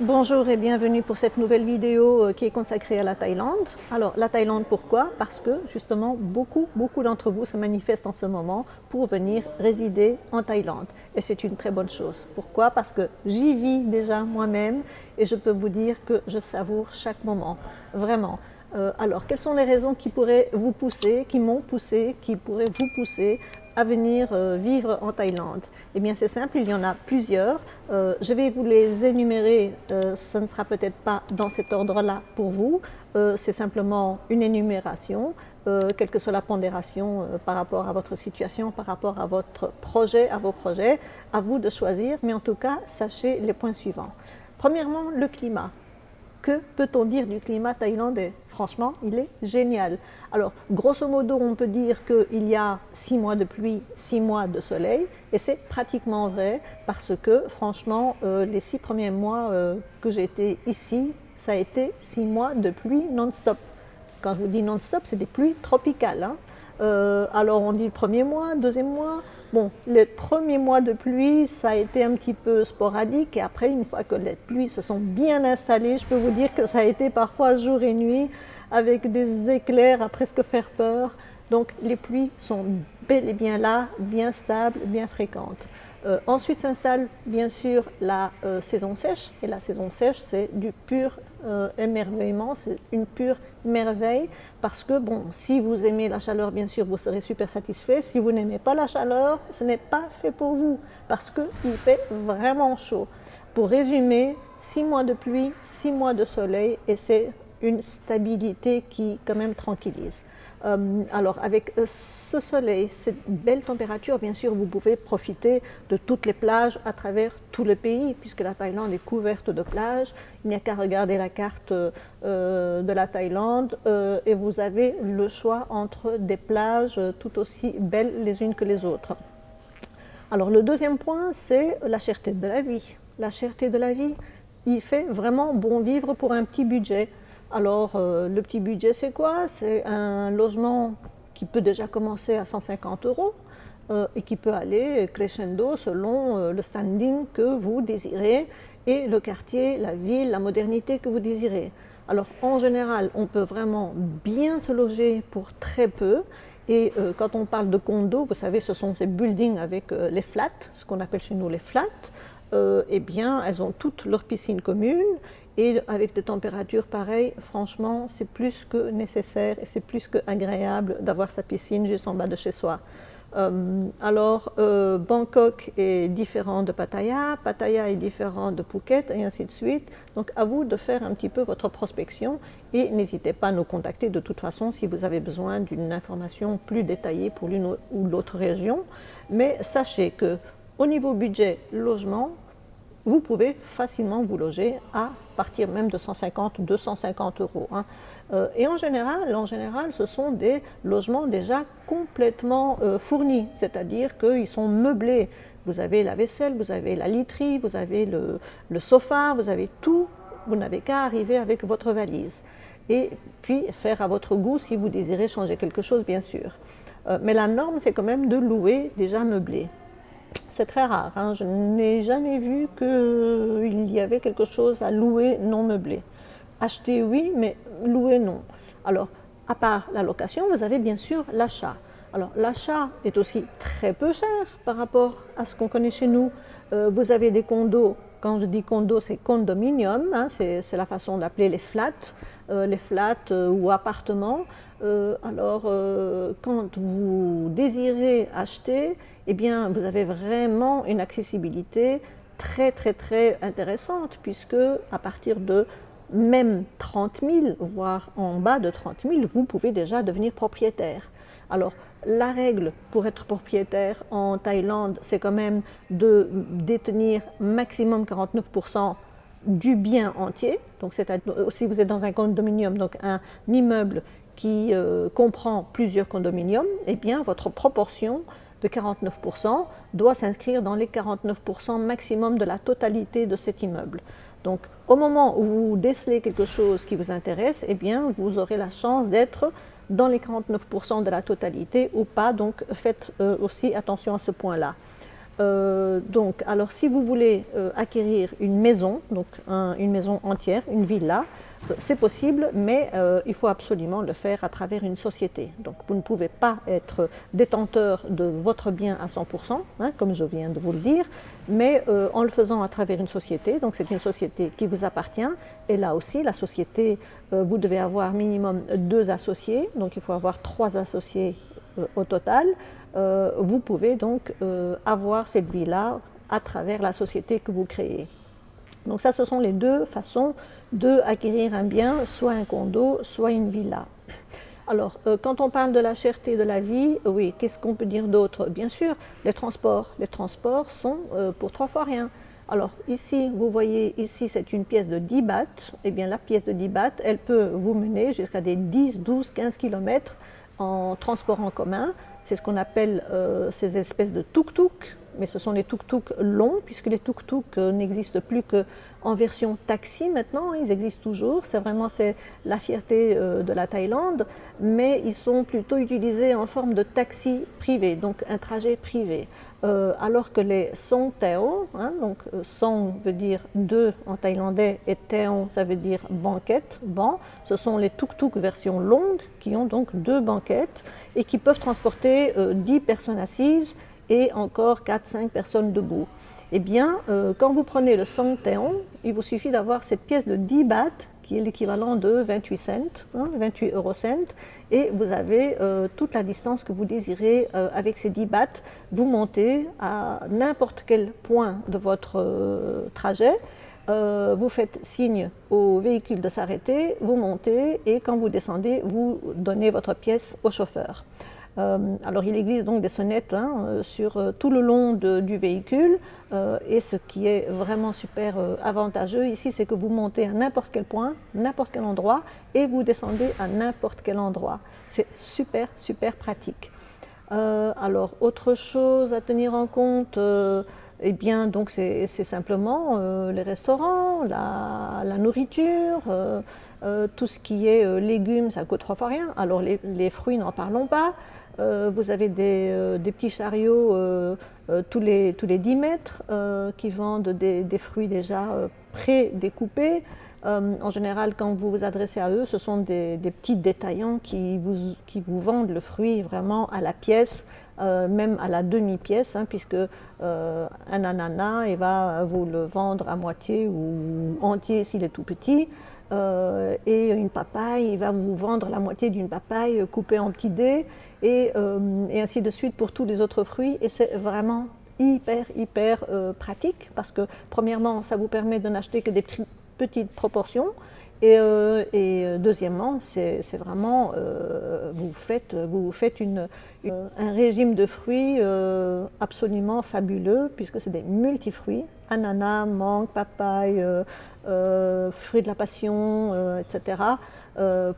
Bonjour et bienvenue pour cette nouvelle vidéo qui est consacrée à la Thaïlande. Alors la Thaïlande pourquoi? Parce que justement beaucoup d'entre vous se manifestent en ce moment pour venir résider en Thaïlande et c'est une très bonne chose. Pourquoi? Parce que j'y vis déjà moi-même et je peux vous dire que je savoure chaque moment, vraiment. Alors quelles sont les raisons qui pourraient vous pousser, qui m'ont poussé, qui pourraient vous pousser à venir vivre en Thaïlande? Eh bien c'est simple, il y en a plusieurs. Je vais vous les énumérer, ce ne sera peut-être pas dans cet ordre-là pour vous, c'est simplement une énumération, quelle que soit la pondération par rapport à votre situation, par rapport à votre projet, à vos projets, à vous de choisir, mais en tout cas, sachez les points suivants. Premièrement, le climat. Que peut-on dire du climat thaïlandais? Franchement, il est génial. Alors, grosso modo, on peut dire qu'il y a 6 mois de pluie, 6 mois de soleil, et c'est pratiquement vrai parce que, franchement, les 6 premiers mois que j'ai été ici, ça a été 6 mois de pluie non-stop. Quand je vous dis non-stop, c'est des pluies tropicales, hein. Alors on dit le premier mois, deuxième mois. Bon, les premiers mois de pluie, ça a été un petit peu sporadique et après, une fois que les pluies se sont bien installées, je peux vous dire que ça a été parfois jour et nuit avec des éclairs à presque faire peur. Donc les pluies sont bel et bien là, bien stables, bien fréquentes. Ensuite s'installe bien sûr la saison sèche et la saison sèche c'est du pur émerveillement, c'est une pure merveille parce que bon, si vous aimez la chaleur bien sûr vous serez super satisfait, si vous n'aimez pas la chaleur ce n'est pas fait pour vous parce qu'il fait vraiment chaud. Pour résumer, 6 mois de pluie, 6 mois de soleil et c'est une stabilité qui quand même tranquillise. Alors avec ce soleil, cette belle température, bien sûr vous pouvez profiter de toutes les plages à travers tout le pays puisque la Thaïlande est couverte de plages. Il n'y a qu'à regarder la carte de la Thaïlande et vous avez le choix entre des plages tout aussi belles les unes que les autres. Alors le deuxième point, c'est la cherté de la vie. La cherté de la vie, il fait vraiment bon vivre pour un petit budget. Alors le petit budget c'est quoi? C'est un logement qui peut déjà commencer à 150 euros et qui peut aller crescendo selon le standing que vous désirez et le quartier, la ville, la modernité que vous désirez. Alors en général, on peut vraiment bien se loger pour très peu. Et quand on parle de condos, vous savez, ce sont ces buildings avec les flats, ce qu'on appelle chez nous les flats. Eh bien, elles ont toutes leur piscine commune et avec des températures pareilles, franchement, c'est plus que nécessaire et c'est plus que agréable d'avoir sa piscine juste en bas de chez soi. Alors, Bangkok est différent de Pattaya, Pattaya est différent de Phuket et ainsi de suite. Donc, à vous de faire un petit peu votre prospection et n'hésitez pas à nous contacter de toute façon si vous avez besoin d'une information plus détaillée pour l'une ou l'autre région. Mais sachez que au niveau budget logement, vous pouvez facilement vous loger à partir même de 150 ou 250 euros. Hein. Et en général, ce sont des logements déjà complètement fournis, c'est-à-dire qu'ils sont meublés. Vous avez la vaisselle, vous avez la literie, vous avez le sofa, vous avez tout. Vous n'avez qu'à arriver avec votre valise. Et puis faire à votre goût si vous désirez changer quelque chose, bien sûr. Mais la norme, c'est quand même de louer déjà meublé. C'est très rare, hein. Je n'ai jamais vu qu'il y avait quelque chose à louer non meublé. Acheter oui, mais louer non. Alors, à part la location, vous avez bien sûr l'achat. Alors, l'achat est aussi très peu cher par rapport à ce qu'on connaît chez nous. Vous avez des condos, quand je dis condo, c'est condominium, hein, c'est la façon d'appeler les flats ou appartements. Alors, quand vous désirez acheter, eh bien, vous avez vraiment une accessibilité très intéressante puisque à partir de même 30 000, voire en bas de 30 000, vous pouvez déjà devenir propriétaire. Alors, la règle pour être propriétaire en Thaïlande, c'est quand même de détenir maximum 49% du bien entier. Donc, si vous êtes dans un condominium, donc un immeuble qui comprend plusieurs condominiums, eh bien, votre proportion de 49% doit s'inscrire dans les 49% maximum de la totalité de cet immeuble. Donc, au moment où vous décelez quelque chose qui vous intéresse, eh bien, vous aurez la chance d'être dans les 49% de la totalité ou pas. Donc, faites aussi attention à ce point-là. Donc, alors si vous voulez acquérir une maison, donc une maison entière, une villa, c'est possible, mais il faut absolument le faire à travers une société. Donc vous ne pouvez pas être détenteur de votre bien à 100%, hein, comme je viens de vous le dire, mais en le faisant à travers une société. Donc c'est une société qui vous appartient. Et là aussi, la société, vous devez avoir minimum 2 associés, donc il faut avoir 3 associés au total. Vous pouvez donc avoir cette vie-là à travers la société que vous créez. Donc ça, ce sont les 2 façons d'acquérir un bien, soit un condo, soit une villa. Alors, quand on parle de la cherté de la vie, oui, qu'est-ce qu'on peut dire d'autre? Bien sûr, les transports. Les transports sont pour 3 fois rien. Alors ici, vous voyez, ici c'est une pièce de 10 bahts. Eh bien la pièce de 10 bahts, elle peut vous mener jusqu'à des 10, 12, 15 km en transport en commun. C'est ce qu'on appelle ces espèces de tuk-tuk, mais ce sont les tuk-tuk longs, puisque les tuk-tuk n'existent plus qu'en version taxi maintenant, ils existent toujours, c'est la fierté de la Thaïlande, mais ils sont plutôt utilisés en forme de taxi privé, donc un trajet privé. Alors que les song teo, hein, donc song veut dire 2 en thaïlandais et teo ça veut dire banquette, banc, ce sont les tuk-tuk version longue qui ont donc 2 banquettes et qui peuvent transporter 10 personnes assises et encore 4-5 personnes debout. Eh bien, quand vous prenez le song teo, il vous suffit d'avoir cette pièce de 10 bahts qui est l'équivalent de 28 cents, hein, 28 eurocents, et vous avez toute la distance que vous désirez avec ces 10 bahts. Vous montez à n'importe quel point de votre trajet, vous faites signe au véhicule de s'arrêter, vous montez et quand vous descendez, vous donnez votre pièce au chauffeur. Alors il existe donc des sonnettes hein, sur tout le long du véhicule et ce qui est vraiment super avantageux ici, c'est que vous montez à n'importe quel point, n'importe quel endroit et vous descendez à n'importe quel endroit. C'est super, super pratique. Alors autre chose à tenir en compte, eh bien donc c'est simplement les restaurants, la nourriture, tout ce qui est légumes, ça coûte 3 fois rien. Alors les fruits, n'en parlons pas. Vous avez des petits chariots tous les 10 mètres qui vendent des fruits déjà pré-découpés. En général, quand vous vous adressez à eux, ce sont des petits détaillants qui vous vendent le fruit vraiment à la pièce, même à la demi-pièce, hein, puisque un ananas, il va vous le vendre à moitié ou entier s'il est tout petit. Et une papaye, il va vous vendre la moitié d'une papaye coupée en petits dés et ainsi de suite pour tous les autres fruits. Et c'est vraiment hyper pratique parce que premièrement, ça vous permet de n'acheter que des petites proportions et deuxièmement, c'est vraiment, vous faites un régime de fruits absolument fabuleux puisque c'est des multifruits, ananas, mangue, papaye, fruits de la passion, etc.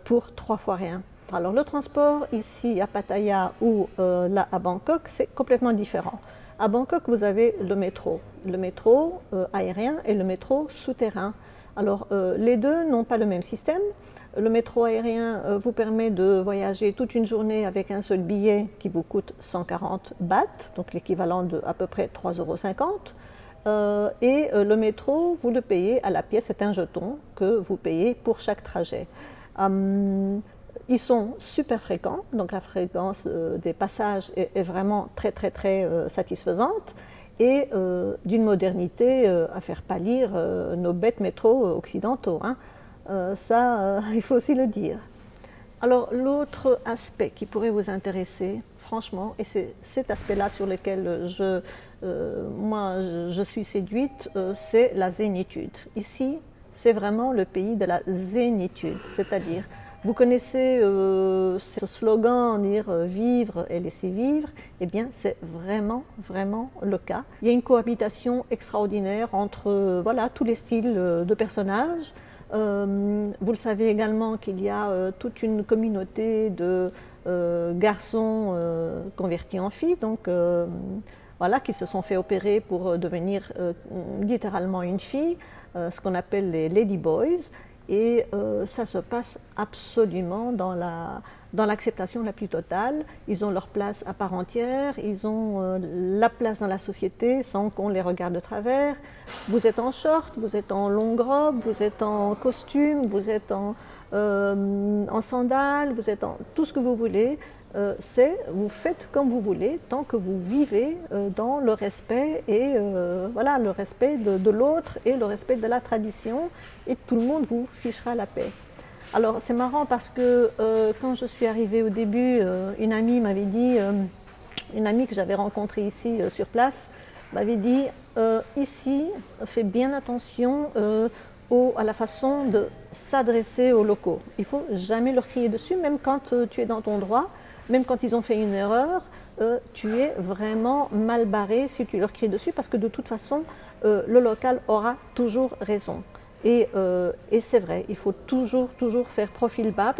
Pour 3 fois rien. Alors le transport ici à Pattaya ou là à Bangkok, c'est complètement différent. À Bangkok, vous avez le métro aérien et le métro souterrain. Alors les deux n'ont pas le même système. Le métro aérien vous permet de voyager toute une journée avec un seul billet qui vous coûte 140 bahts, donc l'équivalent de à peu près 3,50 €. Et le métro, vous le payez à la pièce, c'est un jeton que vous payez pour chaque trajet. Ils sont super fréquents, donc la fréquence des passages est vraiment très satisfaisante et d'une modernité à faire pâlir nos bêtes métros occidentaux. Hein. Il faut aussi le dire. Alors l'autre aspect qui pourrait vous intéresser, franchement, et c'est cet aspect-là sur lequel je suis séduite, c'est la zénitude. Ici, c'est vraiment le pays de la zénitude, c'est-à-dire vous connaissez ce slogan, dire vivre et laisser vivre, eh bien c'est vraiment le cas. Il y a une cohabitation extraordinaire entre voilà, tous les styles de personnages. Vous le savez également qu'il y a toute une communauté de garçons convertis en filles, donc voilà, qui se sont fait opérer pour devenir littéralement une fille, ce qu'on appelle les lady boys. et ça se passe absolument dans l'acceptation la plus totale. Ils ont leur place à part entière, ils ont la place dans la société sans qu'on les regarde de travers. Vous êtes en short, vous êtes en longue robe, vous êtes en costume, vous êtes en sandales, vous êtes en tout ce que vous voulez. Vous faites comme vous voulez tant que vous vivez dans le respect et voilà, le respect de l'autre et le respect de la tradition, et tout le monde vous fichera la paix. Alors c'est marrant parce que quand je suis arrivée au début, une amie m'avait dit, une amie que j'avais rencontrée ici sur place, m'avait dit ici, fais bien attention à la façon de s'adresser aux locaux. Il ne faut jamais leur crier dessus, même quand tu es dans ton droit. Même quand ils ont fait une erreur, tu es vraiment mal barré si tu leur cries dessus, parce que de toute façon, le local aura toujours raison. Et c'est vrai, il faut toujours faire profil bas,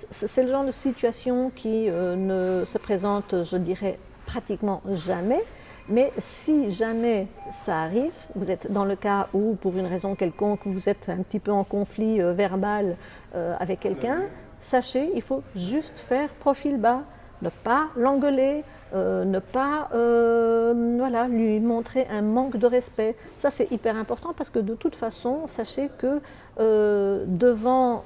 c'est le genre de situation qui ne se présente, je dirais, pratiquement jamais. Mais si jamais ça arrive, vous êtes dans le cas où, pour une raison quelconque, vous êtes un petit peu en conflit verbal avec quelqu'un, sachez, il faut juste faire profil bas, ne pas l'engueuler, ne pas voilà, lui montrer un manque de respect. Ça, c'est hyper important parce que de toute façon, sachez que devant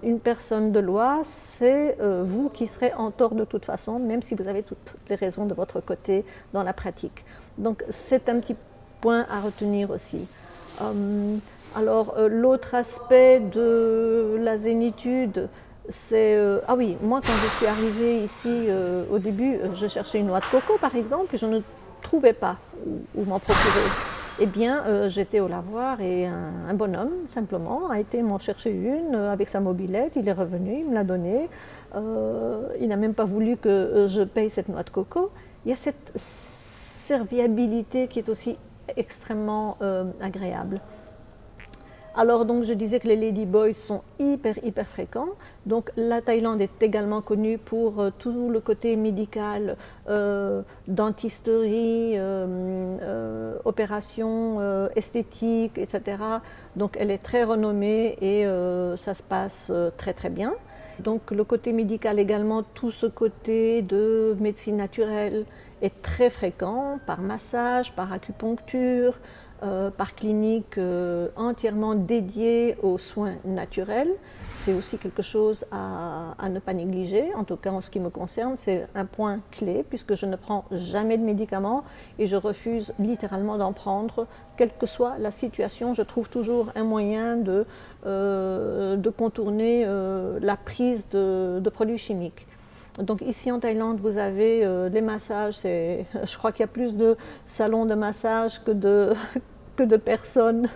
une personne de loi, c'est vous qui serez en tort de toute façon, même si vous avez toutes les raisons de votre côté dans la pratique. Donc, c'est un petit point à retenir aussi. Alors, l'autre aspect de la zénitude, c'est ah oui, moi quand je suis arrivée ici au début, je cherchais une noix de coco par exemple et je ne trouvais pas où m'en procurer. Eh bien, j'étais au lavoir et un bonhomme simplement a été m'en chercher une avec sa mobilette. Il est revenu, il me l'a donnée. Il n'a même pas voulu que je paye cette noix de coco. Il y a cette serviabilité qui est aussi extrêmement agréable. Alors donc je disais que les ladyboys sont hyper fréquents. Donc la Thaïlande est également connue pour tout le côté médical, dentisterie, opérations esthétiques, etc. Donc elle est très renommée et ça se passe très bien. Donc le côté médical également, tout ce côté de médecine naturelle est très fréquent, par massage, par acupuncture, par clinique entièrement dédiée aux soins naturels. C'est aussi quelque chose à ne pas négliger, en tout cas en ce qui me concerne, c'est un point clé puisque je ne prends jamais de médicaments et je refuse littéralement d'en prendre, quelle que soit la situation. Je trouve toujours un moyen de contourner la prise de produits chimiques. Donc ici en Thaïlande, vous avez les massages, je crois qu'il y a plus de salons de massage que de personnes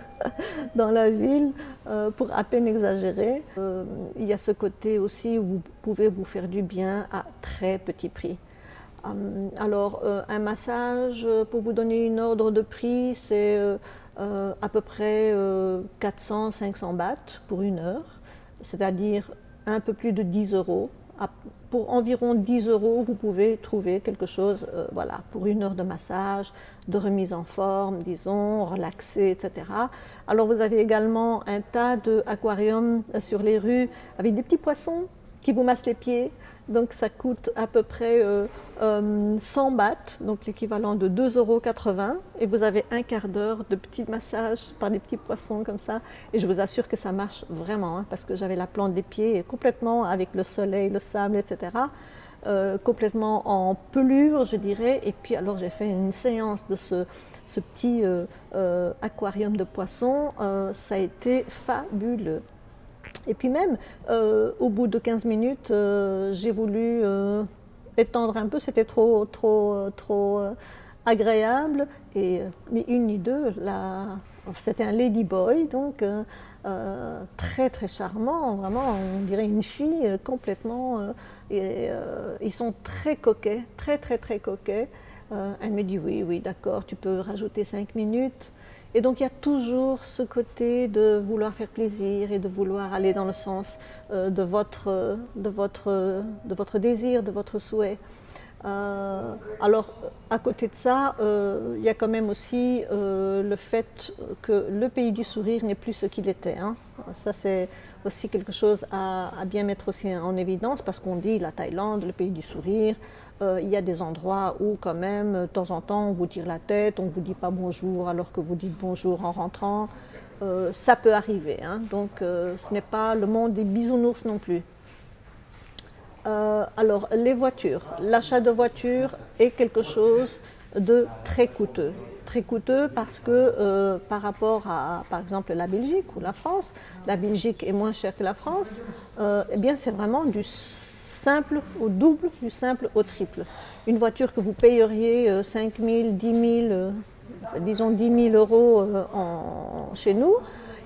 dans la ville, pour à peine exagérer. Il y a ce côté aussi où vous pouvez vous faire du bien à très petit prix. Alors un massage, pour vous donner une ordre de prix, c'est à peu près 400-500 bahts pour une heure, c'est-à-dire un peu plus de 10 euros. Pour environ 10 euros, vous pouvez trouver quelque chose voilà, pour une heure de massage, de remise en forme, disons, relaxer, etc. Alors vous avez également un tas d'aquariums sur les rues avec des petits poissons qui vous massent les pieds. Donc ça coûte à peu près 100 bahts, donc l'équivalent de 2,80 €. Et vous avez un quart d'heure de petits massages par des petits poissons comme ça. Et je vous assure que ça marche vraiment, hein, parce que j'avais la plante des pieds complètement avec le soleil, le sable, etc. Complètement en pelure, je dirais. Et puis alors j'ai fait une séance de ce petit aquarium de poissons. Ça a été fabuleux. Et puis même, au bout de 15 minutes, j'ai voulu étendre un peu, c'était trop agréable. Et ni une ni deux, c'était un ladyboy, donc très charmant, vraiment, on dirait une fille complètement. Ils sont très coquets, très coquets. Elle me dit oui, d'accord, tu peux rajouter 5 minutes. Et donc il y a toujours ce côté de vouloir faire plaisir et de vouloir aller dans le sens de votre désir, de votre souhait. Alors à côté de ça, il y a quand même aussi le fait que le pays du sourire n'est plus ce qu'il était, hein. Ça, c'est aussi quelque chose à bien mettre aussi en évidence parce qu'on dit la Thaïlande, le pays du sourire. Il y a des endroits où quand même, de temps en temps, on vous tire la tête, on ne vous dit pas bonjour alors que vous dites bonjour en rentrant. Ça peut arriver, hein. Donc ce n'est pas le monde des bisounours non plus. Alors, les voitures. L'achat de voitures est quelque chose de très coûteux. Très coûteux parce que par rapport à, par exemple, la Belgique ou la Belgique est moins chère que la France, eh bien, c'est vraiment du simple au double, du simple au triple. Une voiture que vous payeriez 5 000, 10 000, disons 10 000 euros chez nous,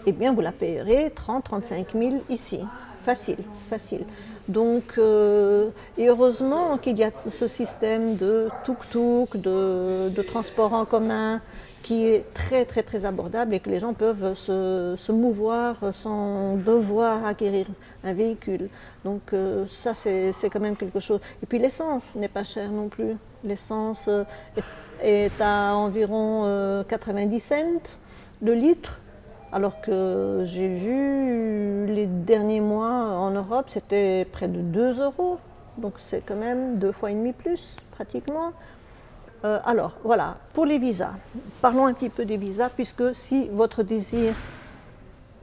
eh bien, vous la payerez 30, 35 000 ici. Facile, facile. Donc, et heureusement qu'il y a ce système de tuk-tuk, de transport en commun qui est très très très abordable et que les gens peuvent se mouvoir sans devoir acquérir un véhicule. Donc ça c'est quand même quelque chose. Et puis l'essence n'est pas chère non plus. L'essence est à environ 90 cents le litre. Alors que j'ai vu les derniers mois en Europe, c'était près de 2 euros. Donc c'est quand même 2 fois et demi plus, pratiquement. Alors voilà, pour les visas. Parlons un petit peu des visas, puisque si votre désir...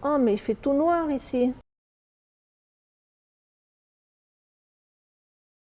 Oh, mais il fait tout noir ici.